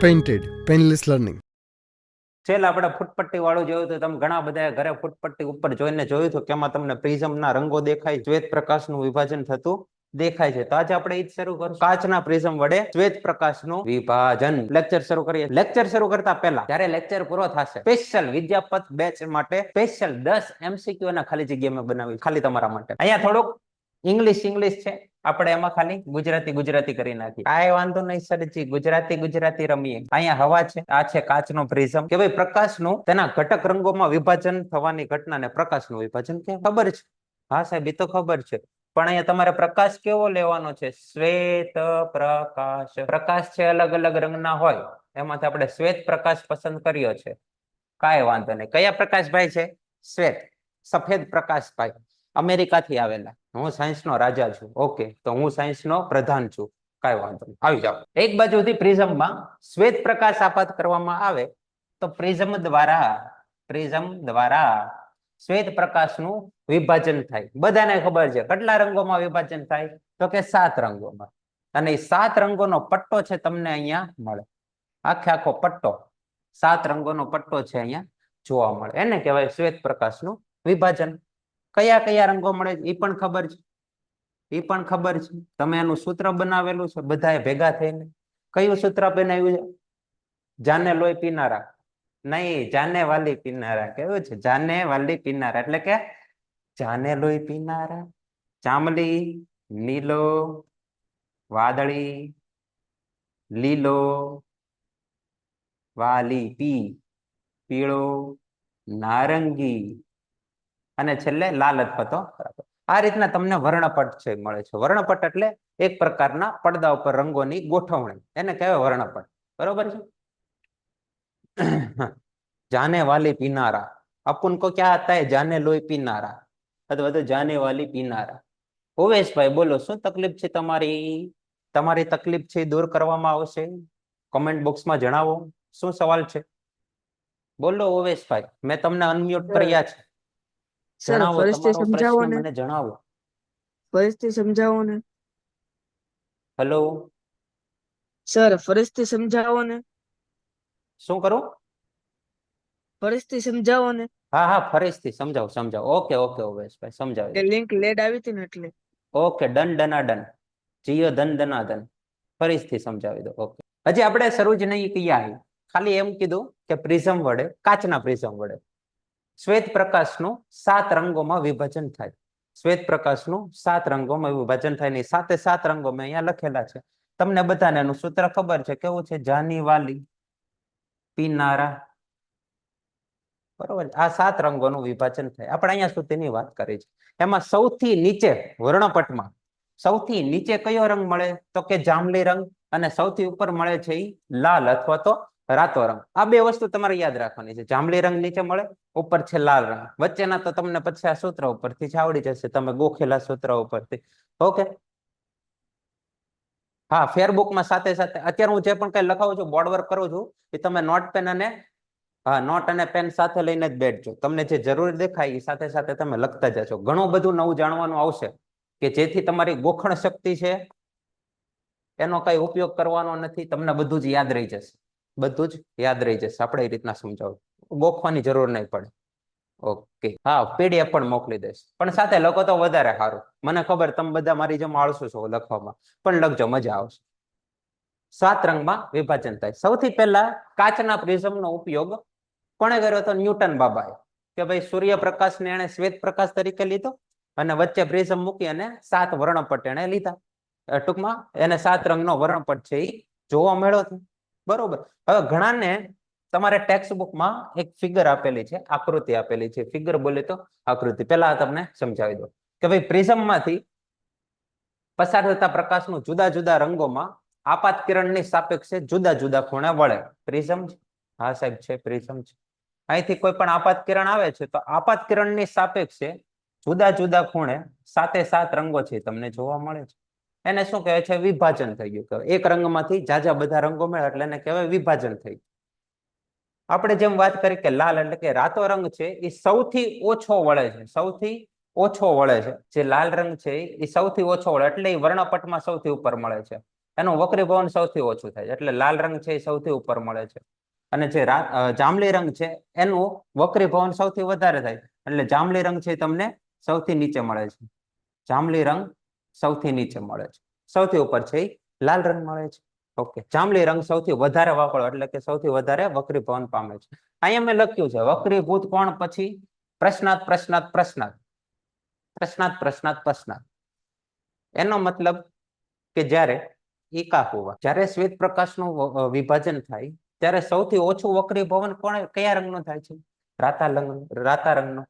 Painted, Painless Learning. છેલ્લે આપણે ફૂટપટ્ટી વાળું જોયું તો તમે ઘણા બધા ઘરે ફૂટપટ્ટી ઉપર જોઈને જોયું હતું કે એમાં તમને પ્રિઝમના રંગો દેખાય, શ્વેત પ્રકાશનું વિભાજન થતું દેખાય છે. તો આજે આપણે ઈ શરૂ કરીશું, કાચના પ્રિઝમ વડે શ્વેત પ્રકાશનું વિભાજન. લેક્ચર શરૂ કરીએ. લેક્ચર શરૂ કરતા પહેલા જ્યારે લેક્ચર પૂરો થશે, સ્પેશિયલ વિદ્યાપત બેચ માટે સ્પેશિયલ 10 MCQ ના ખાલી જગ્યા મેં બનાવી, ખાલી તમારા માટે. અહીંયા થોડુંક ઇંગ્લિશ છે, આપણે એમાં ખાલી ગુજરાતી કરી નાખી. કાંઈ વાંધો નહીં સરજી, ગુજરાતી રમીએ. અહીંયા હવા છે, આ છે કાચનો પ્રિઝમ. કે ભાઈ પ્રકાશનું તેના ઘટક રંગોમાં વિભાજન થવાની ઘટનાને પ્રકાશનું વિભાજન કે ખબર છે? હા સાહેબ, એ તો ખબર છે. પણ અહીંયા તમારે પ્રકાશ કેવો લેવાનો છે? શ્વેત પ્રકાશ. પ્રકાશ છે અલગ અલગ રંગના હોય, એમાંથી આપણે શ્વેત પ્રકાશ પસંદ કર્યો છે. કાંઈ વાંધો નહીં. કયા પ્રકાશભાઈ છે? શ્વેત, સફેદ પ્રકાશભાઈ, અમેરિકાથી આવેલા. હું સાયન્સનો રાજા છું. ઓકે, તો હું સાયન્સનો પ્રધાન છું. કાંઈ વાંધો નહીં, આવી જાઓ. એક બાજુથી પ્રિઝમમાં શ્વેત પ્રકાશ આપાત કરવામાં આવે તો પ્રિઝમ દ્વારા શ્વેત પ્રકાશનું વિભાજન થાય. બધાને ખબર છે કેટલા રંગોમાં વિભાજન થાય? તો કે 7 રંગોમાં. અને એ 7 રંગોનો પટ્ટો છે તમને અહીંયા મળે. આખો પટ્ટો, 7 રંગોનો પટ્ટો છે અહીંયા જોવા મળે. એને કહેવાય શ્વેત પ્રકાશનું વિભાજન. કયા કયા રંગો મળે એ પણ ખબર છે? એ પણ ખબર છે. તમે એનું સૂત્ર બનાવેલું છે બધાએ ભેગા થઈને. કયું સૂત્ર બનાવ્યું છે? જાને લોહી પીનારા નહીં, જાને વાલી પીનારા. કેવું છે? જાને વાલી પીનારા એટલે કે જાને લોહી પીનારા. જાંબલી, નીલો, વાદળી, લીલો, વાલી પીળો, નારંગી અને છેલ્લે લાલ અથવા તો આ રીતના તમને વર્ણપટ છે મળે છે. વર્ણપટ એટલે એક પ્રકારના પડદા ઉપર રંગોની ગોઠવણી, એને કહેવાય વર્ણપટ. બરોબર છે? जाने वाली पीनारा, अपन को क्या आता है? जाने लोई पीनारा अथवा तो जाने वाली पीनारा. ओवेश भाई बोलो, શું તકલીફ છે તમારી? તમારી તકલીફ છે દૂર કરવામાં આવશે. કમેન્ટ બોક્સમાં જણાવો શું સવાલ છે. બોલો ઓવેશ ભાઈ, મેં તમને અનમ્યુટ કર્યા છે. જણાવો તમારો પ્રશ્ન, મને જણાવો. ફરીથી સમજાવો ને. હેલો સર, ફરીથી સમજાવો ને. શું કરું? ફરીથી સમજાવો ને. હા, ફરીથી સમજાવો. ઓકે ઓવેશ ભાઈ, સમજાવો. લિંક લેટ આવી હતી ને એટલે. Okay, done. જીઓ ધન. ફરીથી સમજાવી દો. ઓકે, હજી આપણે શરૂ જ નહીં કર્યા, ખાલી એમ કીધું કે પ્રિઝમ વડે, કાચના પ્રિઝમ વડે શ્વેત પ્રકાશનું 7 રંગોમાં વિભાજન થાય. શ્વેત પ્રકાશનું 7 રંગોમાં વિભાજન થાય ની સાથે 7 રંગો મેં અહીંયા લખેલા છે. તમને બધાને એનું સૂત્ર ખબર છે. કેવું છે? જાની વાલી પીનારા. બરોબર. આ 7 રંગોનું વિભાજન થાય. આપણે અહીંયા સુધીની વાત કરી છે. એમાં સૌથી નીચે વર્ણપટમાં સૌથી નીચે કયો રંગ મળે? તો કે જાંબલી રંગ. અને સૌથી ઉપર મળે છે એ લાલ અથવા તો રાતો રંગ. આ બે વસ્તુ તમારે યાદ રાખવાની છે. જાંબલી રંગ નીચે મળે, ઉપર છે લાલ રંગ. વચ્ચેના તો તમને પછી આ સૂત્ર ઉપરથી આવડી જશે, તમે ગોખેલા સૂત્ર ઉપરથી. ઓકે, હા, ફેરબુકમાં સાથે અત્યારે હું જે પણ કઈ લખાવું છું, બોર્ડ વર્ક કરું છું, એ તમે નોટ અને પેન સાથે લઈને જ બેઠજો. તમને જે જરૂર દેખાય એ સાથે સાથે તમે લખતા જશો. ઘણું બધું નવું જાણવાનું આવશે કે જેથી તમારી ગોખણ શક્તિ છે એનો કઈ ઉપયોગ કરવાનો નથી. તમને બધું જ યાદ રહી જશે. આપણે એ રીતના સમજાવું, ગોખવાની જરૂર નહીં પડે. ઓકે, હા, પીડીએફ પણ મોકલી દઈશ. પણ સાથે લખો તો વધારે સારું. મને ખબર તમે બધા મારી જેમ આળસુ છો લખવામાં, પણ લખજો, મજા આવશે. 7 રંગમાં વિભાજન થાય. સૌથી પહેલા કાચના પ્રિઝમનો ઉપયોગ કોણે કર્યો હતો? ન્યૂટન બાબાએ. કે ભાઈ સૂર્યપ્રકાશને એને શ્વેત પ્રકાશ તરીકે લીધો અને વચ્ચે પ્રિઝમ મૂકી અને 7 વર્ણપટ એને લીધા. ટૂંકમાં એને 7 રંગનો વર્ણપટ છે એ જોવા મળ્યો હતો. બરોબર. હવે ઘણાને તમારે ટેક્સ્ટ બુકમાં એક ફિગર આપેલી છે, આકૃતિ આપેલી છે. ફિગર બોલે તો આકૃતિ. પહેલા તમને સમજાવી દો કે ભાઈ પ્રિઝમમાંથી પસાર થતા પ્રકાશનું જુદા જુદા રંગોમાં આપાત કિરણની સાપેક્ષે જુદા જુદા ખૂણે વળે. પ્રિઝમ છે? હા સાહેબ, છે પ્રિઝમ છે. અહીંથી કોઈ પણ આપાત કિરણ આવે છે તો આપાત કિરણની સાપેક્ષે જુદા જુદા ખૂણે 7 રંગો છે તમને જોવા મળે છે. એને શું કહેવાય છે? વિભાજન થઈ ગયું. એક રંગમાંથી જાજા બધા રંગો મળે એટલે એને કહેવાય વિભાજન થઈ ગયું. આપણે જેમ વાત કરી કે લાલ એટલે કે રાતો રંગ છે એ સૌથી ઓછો વળે છે. જે લાલ રંગ છે એ સૌથી ઓછો વળે એટલે એ વર્ણપટમાં સૌથી ઉપર મળે છે. એનું વક્રીભવન સૌથી ઓછું થાય છે. એટલે લાલ રંગ છે એ સૌથી ઉપર મળે છે. અને જે જાંબલી રંગ છે એનું વક્રીભવન સૌથી વધારે થાય, એટલે જાંબલી રંગ છે તમને સૌથી નીચે મળે છે. જાંબલી રંગ સૌથી નીચે મળે છે. સૌથી ઉપર છે એ લાલ રંગ મળે છે. ઓકે, જાંબલી રંગ સૌથી વધારે વાપરો એટલે કે સૌથી વધારે વક્રીભવન પામે છે. અહીંયા મેં લખ્યું છે વક્રીભૂત કોણ પછી પ્રશ્નાર્થ પ્રશ્નાર્થ પ્રશ્નાર્થ પ્રશ્નાર્થ પ્રશ્નાર્થ પ્રશ્નાર્થ. એનો મતલબ કે જ્યારે એકા હોવા, જ્યારે શ્વેત પ્રકાશનું વિભાજન થાય ત્યારે સૌથી ઓછું વક્રીભવન કયા રંગનું થાય છે? રાતા રંગનો.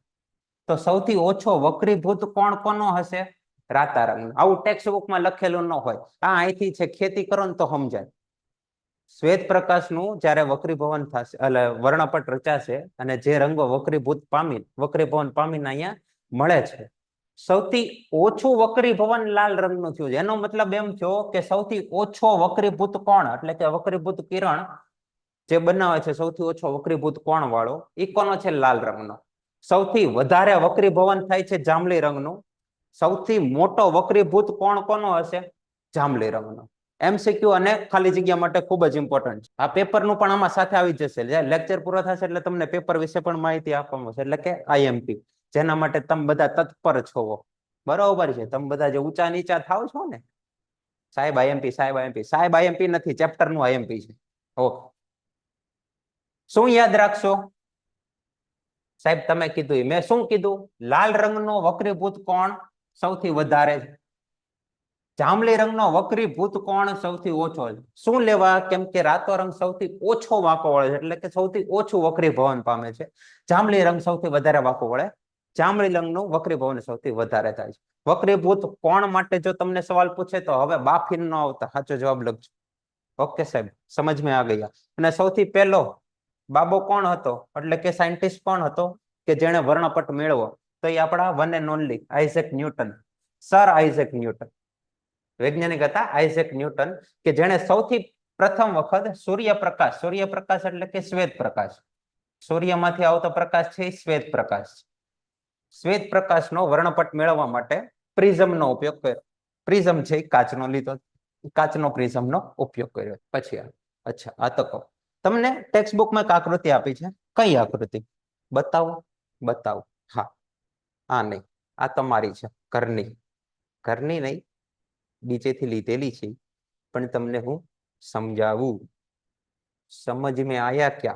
તો સૌથી ઓછો વક્રીભૂત કોણ કોનો હશે? રાતા રંગનો. આવું ટેક્સ્ટ બુકમાં લખેલું ન હોય. અહીંથી છે ખેતી કરો ને તો સમજાય. શ્વેત પ્રકાશનું જ્યારે વક્રીભવન થશે એટલે વર્ણપટ રચાશે અને જે રંગો વક્રીભવન પામીને અહીંયા મળે છે, સૌથી ઓછું વક્રીભવન લાલ રંગનું થયું છે. એનો મતલબ એમ થયો કે સૌથી ઓછો વક્રીભૂત કોણ એટલે કે વક્રીભૂત કિરણ જે બનાવે છે સૌથી ઓછો વક્રીભૂત કોણ વાળો એ કોનો છે? લાલ રંગનો. સૌથી વધારે વક્રીભવન થાય છે જાંબલી રંગનું. સૌથી મોટો વક્રીભૂત કોણ કોનો હશે? જાંબલી રંગનો. MCQ અને ખાલી જગ્યા માટે ખૂબ જ ઇમ્પોર્ટન્ટ છે. આ પેપરનું પણ આમાં સાથે આવી જશે. લેક્ચર પૂરો થશે એટલે તમને પેપર વિશે પણ માહિતી આપવામાં આવશે, એટલે કે IMP, જેના માટે તમે બધા તત્પર છો. બરોબર છે? તમે બધા જે ઊંચા નીચા થાવ છો ને, સાહેબ IMP સાહેબ IMP, સાહેબ IMP નથી, ચેપ્ટરનું IMP છે. ઓકે, શું યાદ રાખશો? સાહેબ તમે કીધું, મેં શું કીધું? લાલ રંગનો વક્રીભૂત કોણ સૌથી વધારે છે, જાંબલી રંગનો વક્રીભૂત કોણ સૌથી ઓછો છે. શું લેવા? કેમ કે રાતો રંગ સૌથી ઓછો વાંકો વળે છે, એટલે કે સૌથી ઓછું વક્રીભવન પામે છે. જાંબલી રંગ સૌથી વધારે વાંકો વળે. જાંબલી રંગનું વક્રીભવન સૌથી વધારે થાય છે. વક્રીભૂત કોણ માટે જો તમને સવાલ પૂછે તો હવે બાફીને ન આવતા, સાચો જવાબ લખજો. ઓકે સાહેબ, સમજમાં આ ગયા. અને સૌથી પહેલો બાબો કોણ હતો એટલે કે સાયન્ટિસ્ટ કોણ હતો કે જેણે વર્ણપટ મેળવો? તો એ આપણા one and only Isaac newton, sir Isaac newton. વૈજ્ઞાનિક હતા આઇઝેક ન્યૂટન, કે જેણે સૌથી પ્રથમ વખત સૂર્યપ્રકાશ એટલે કે શ્વેત પ્રકાશ, સૂર્યમાંથી આવતો પ્રકાશ છે શ્વેત પ્રકાશ, શ્વેત પ્રકાશનો વર્ણપટ મેળવવા માટે પ્રિઝમનો ઉપયોગ કર્યો. પ્રિઝમ છે કાચનો લીધો, કાચનો પ્રિઝમનો ઉપયોગ કર્યો. પછી અચ્છા આ તો કહો, તમને ટેક્સ્ટ બુકમાં એક આકૃતિ આપી છે. કઈ આકૃતિ? બતાવો. હા, આ નહીં, આ તમારી છે ઘરની નહીં, નીચેથી લીધેલી છે, પણ તમને હું સમજાવું. સમજ में आया क्या?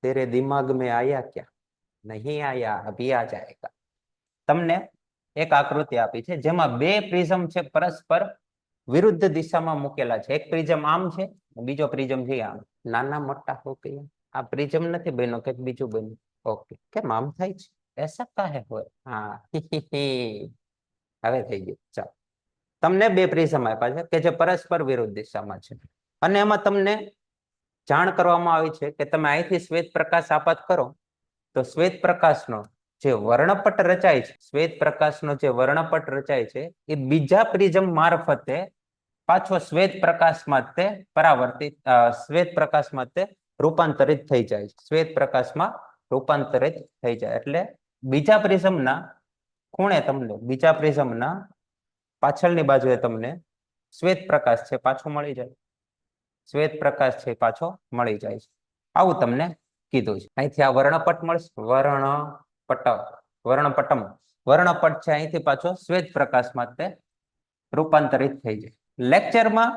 तेरे दिमाग में आया क्या? नहीं आया, अभी आ जाएगा. તમને એક આકૃતિ આપી છે જેમાં બે પ્રિઝમ છે પરસ્પર વિરુદ્ધ દિશામાં મૂકેલા છે. એક પ્રિઝમ આમ છે, બીજો પ્રિઝમ છે આમ. નાના મોટા હો ગયા, આ પ્રિઝમ નથી બન્યો, કંઈક બીજું બન્યું. ઓકે, કેમ આમ થાય છે? એસા કાહે હોય? હા હવે થઈ ગયું. ચાલો, તમને બે પ્રિઝમ આપ્યા છે કે જે પરસ્પર વિરુદ્ધ દિશામાં છે, અને એમાં તમને જાણ કરવામાં આવી છે કે તમે અહીંથી શ્વેત પ્રકાશ આપાત કરો તો શ્વેત પ્રકાશનો જે વર્ણપટ રચાય છે, શ્વેત પ્રકાશનો જે વર્ણપટ રચાય છે એ બીજા પ્રિઝમ મારફતે પાછો શ્વેત પ્રકાશમાં તે પરાવર્તિત, શ્વેત પ્રકાશમાં તે રૂપાંતરિત થઈ જાય છે. શ્વેત પ્રકાશમાં રૂપાંતરિત થઈ જાય એટલે બીજા પ્રિઝમના ખૂણે તમને, બીજા પ્રિઝમના પાછળની બાજુએ તમને શ્વેત પ્રકાશ છે પાછો મળી જાય. શ્વેત પ્રકાશ છે પાછો મળી જાય છે. આવું તમને કીધું છે. અહીંથી આ વર્ણપટ મળશે, વર્ણપટ છે અહીંથી પાછો શ્વેત પ્રકાશમાં તે રૂપાંતરિત થઈ જાય. લેક્ચરમાં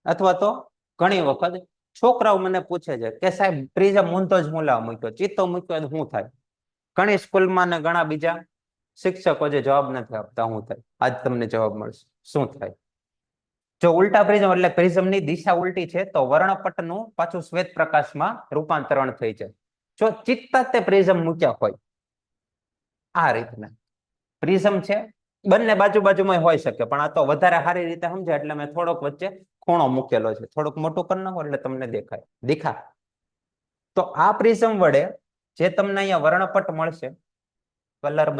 અથવા તો ઘણી વખત છોકરાઓ મને પૂછે છે કે સાહેબ પ્રિઝમ ઊંધો જ મૂલાવ મૂક્યો, ચીતો મૂક્યો શું થાય? ઘણી સ્કૂલમાં ને ઘણા બીજા શિક્ષકો જે જવાબ નથી આપતા, શું થાય? આજ તમને જવાબ મળશે શું થાય. જો ઉલટા પ્રિઝમ એટલે પ્રિઝમની દિશા ઉલટી છે તો વર્ણપટનું પાછું શ્વેત પ્રકાશમાં રૂપાંતરણ થઈ જાય. જો ચિત્તા તે પ્રિઝમ મૂક્યા હોય આ રીતના, પ્રિઝમ છે બંને બાજુમાં હોઈ શકે, પણ આ તો વધારે સારી રીતે સમજાય એટલે મેં થોડોક વચ્ચે ખૂણો મૂકેલો છે. થોડુંક મોટું કરી નાખો એટલે તમને દેખાય. તો આ પ્રિઝમ વડે જે તમને અહીંયા વર્ણપટ મળશે, કલર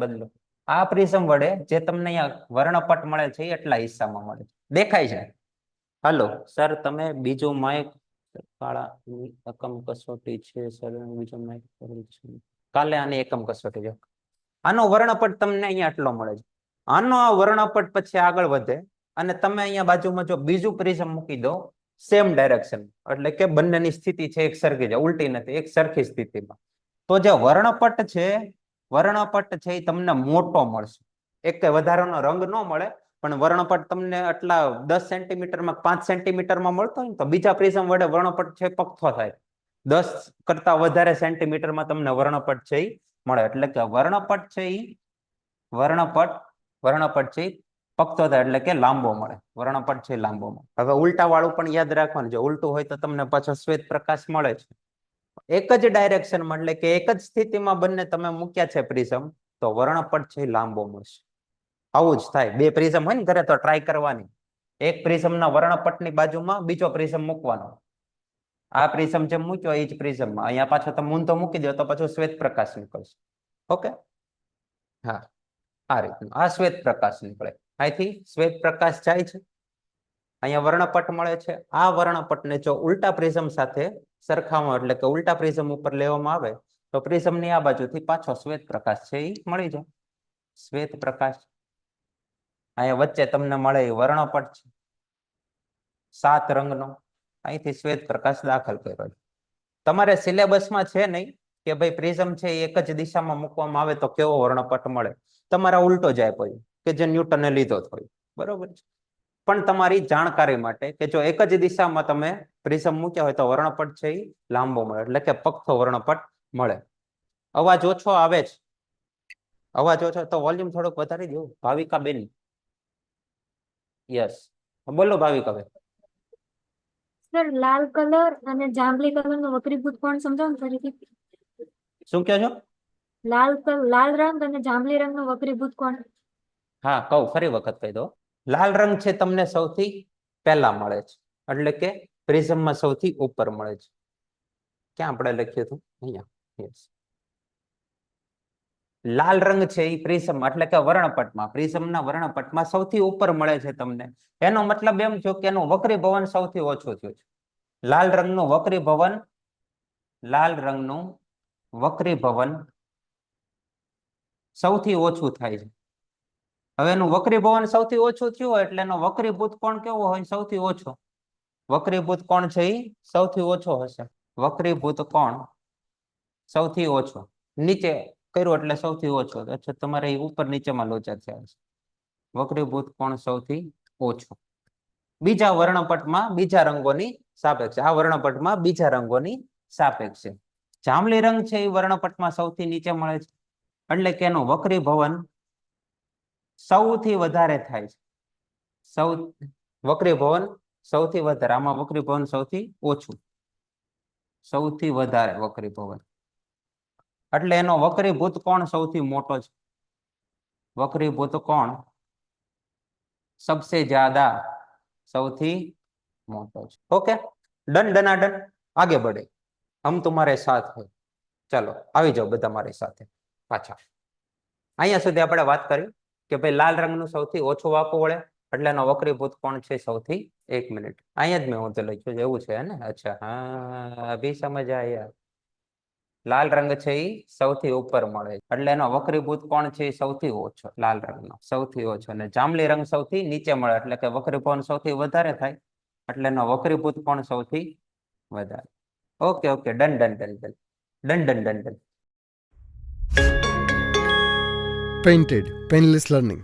બદલો. આ પ્રિઝમ વડે જે તમને અહીંયા વર્ણપટ મળે છે એટલા હિસ્સામાં મળે છે. દેખાય છે? હલો સર, તમે બીજું માઇક, કાળાની એકમ કસોટી છે સર, બીજું માઇક કાલે આની એકમ કસોટી છે. આનો વર્ણપટ તમને અહીંયા આટલો મળે છે. આનો આ વર્ણપટ પછી આગળ વધે અને તમે અહીંયા બાજુમાં જો બીજું પ્રિઝમ મૂકી દો સેમ ડાયરેક્શન, એટલે કે બંનેની સ્થિતિ છે એક સરખી છે, ઉલટી નથી, એક સરખી સ્થિતિમાં, તો જે વર્ણપટ છે એ તમને મોટો મળશે. એક કે વધારાનો રંગ ન મળે, પણ વર્ણપટ તમને આટલા 10 સેન્ટીમીટરમાં 5 સેન્ટીમીટરમાં મળતો હોય ને, તો બીજા પ્રિઝમ વડે વર્ણપટ છે પકથો થાય. 10 કરતા વધારે સેન્ટીમીટરમાં તમને વર્ણપટ છે એ મળે. એટલે કે વર્ણપટ છે એ વર્ણપટ છે પકતો થાય, એટલે કે લાંબો મળે. વર્ણપટ છે લાંબો મળે. હવે ઉલટા વાળું પણ યાદ રાખવાનું, જો ઉલટું હોય તો તમને પાછો શ્વેત પ્રકાશ મળે છે. એક જ ડાયરેક્શનમાં, એટલે કે એક જ સ્થિતિમાં બંને તમે મૂક્યા છે પ્રિઝમ, તો વર્ણપટ છે લાંબો મળશે. આવું જ થાય. બે પ્રિઝમ હોય ને ઘરે તો ટ્રાય કરવાની. એક પ્રિઝમના વર્ણપટની બાજુમાં બીજો પ્રિઝમ મૂકવાનો. આ પ્રિઝમ જેમ મૂક્યો એ જ પ્રિઝમમાં અહીંયા પાછો તમે ઊંધો મૂકી દો તો પાછો શ્વેત પ્રકાશ નીકળશે. ઓકે, હા, આ રીતનું આ શ્વેત પ્રકાશ નીકળે. અહીંથી શ્વેત પ્રકાશ જાય છે, અહીંયા વર્ણપટ મળે છે. આ વર્ણપટને જો ઉલટા પ્રિઝમ સાથે સરખાવવામાં, એટલે કે ઉલટા પ્રિઝમ ઉપર લેવામાં આવે, તો પ્રિઝમની આ બાજુથી પાછો શ્વેત પ્રકાશ છે એ મળી જાય. શ્વેત પ્રકાશ અહીંયા વચ્ચે તમને મળે એ વર્ણપટ છે 7 રંગનો. અહીંથી શ્વેત પ્રકાશ દાખલ કર્યો. તમારે સિલેબસમાં છે નહીં કે ભાઈ પ્રિઝમ છે એ એક જ દિશામાં મૂકવામાં આવે તો કેવો વર્ણપટ મળે. તમારા ઉલટો જાય પછી, કે જે ન્યૂટને લીધો થયો, બરોબર છે. પણ તમારી જાણકારી માટે કે જો એક જ દિશામાં તમે પ્રિઝમ મૂક્યા હોય તો વર્ણપટ છે એ લાંબો મળે, એટલે કે પકથો વર્ણપટ મળે. અવાજ ઓછો આવે છે, અવાજ ઓછો તો વોલ્યુમ થોડુંક વધારી દો. ભાવિકા બેન, યસ, બોલો ભાવિકા બેન. સર લાલ કલર અને જાંબલી કલર નો વક્રીભૂત કોણ સમજાવો ને ફરીથી. શું કહો છો? લાલ રંગ અને જાંબલી રંગ નો વક્રીભૂત કોણ? હા, કહું, ફરી વખત કહી દો. લાલ રંગ છે તમને સૌથી પહેલા મળે છે, એટલે કે પ્રિઝમમાં સૌથી ઉપર મળે છે. ક્યાં આપણે લખ્યું હતું? અહીંયા. યસ, લાલ રંગ છે એ પ્રિઝમ, એટલે કે વર્ણપટમાં, પ્રિઝમના વર્ણપટમાં સૌથી ઉપર મળે છે તમને. એનો મતલબ એમ થયો કે એનું વક્રીભવન સૌથી ઓછું થયું છે. લાલ રંગનું વક્રીભવન સૌથી ઓછું થાય છે. હવે એનું વક્રીભવન સૌથી ઓછું થયું હોય એટલે એનો વક્રીભૂત કોણ કેવો હોય? સૌથી ઓછો. વક્રીભૂત કોણ છે એ સૌથી ઓછો હશે. વક્રીભૂત કોણ સૌથી ઓછો. નીચે કર્યું એટલે સૌથી ઓછો. અચ્છા, તમારે એ ઉપર નીચેમાં લોચા થયા છે. વક્રીભૂત કોણ સૌથી ઓછો બીજા વર્ણપટમાં બીજા રંગોની સાપેક્ષે. આ વર્ણપટમાં બીજા રંગોની સાપેક્ષે. જાંબલી રંગ છે એ વર્ણપટમાં સૌથી નીચે મળે છે, એટલે કે એનું વક્રીભવન સૌથી વધારે થાય છે. વક્રીભવન સૌથી વધારે, આમાં વક્રીભવન સૌથી ઓછું, સૌથી વધારે વક્રીભવન, એટલે એનો વક્રીભૂત કોણ સૌથી મોટો છે. વક્રીભૂત કોણ सबसे ज्यादा સૌથી મોટો છે. ઓકે, ડન ડનાડન, આગે बढ़े, हम तुम्हारे साथ है. ચલો આવી જાઓ બધા મારી સાથે પાછા. અહીંયા સુધી આપણે વાત કરી કે ભાઈ લાલ રંગનું સૌથી ઓછું વાંકું વળે, એટલે એનો વક્રીભૂત કોણ છે સૌથી. 1 મિનિટ, અહીંયા જ મેં હું તો લખ્યું છે, એવું છે ને? અચ્છા, હા, અભી સમજ આયા. લાલ રંગ છે એ સૌથી ઉપર મળે, એટલે એનો વક્રીભૂત કોણ છે એ સૌથી ઓછો. લાલ રંગનો સૌથી ઓછો. અને જાંબલી રંગ સૌથી નીચે મળે, એટલે કે વક્રીભવન સૌથી વધારે થાય, એટલે એનો વક્રીભૂત કોણ સૌથી વધારે. Okay okay, done done done done done done done done. Painted Painless Learning.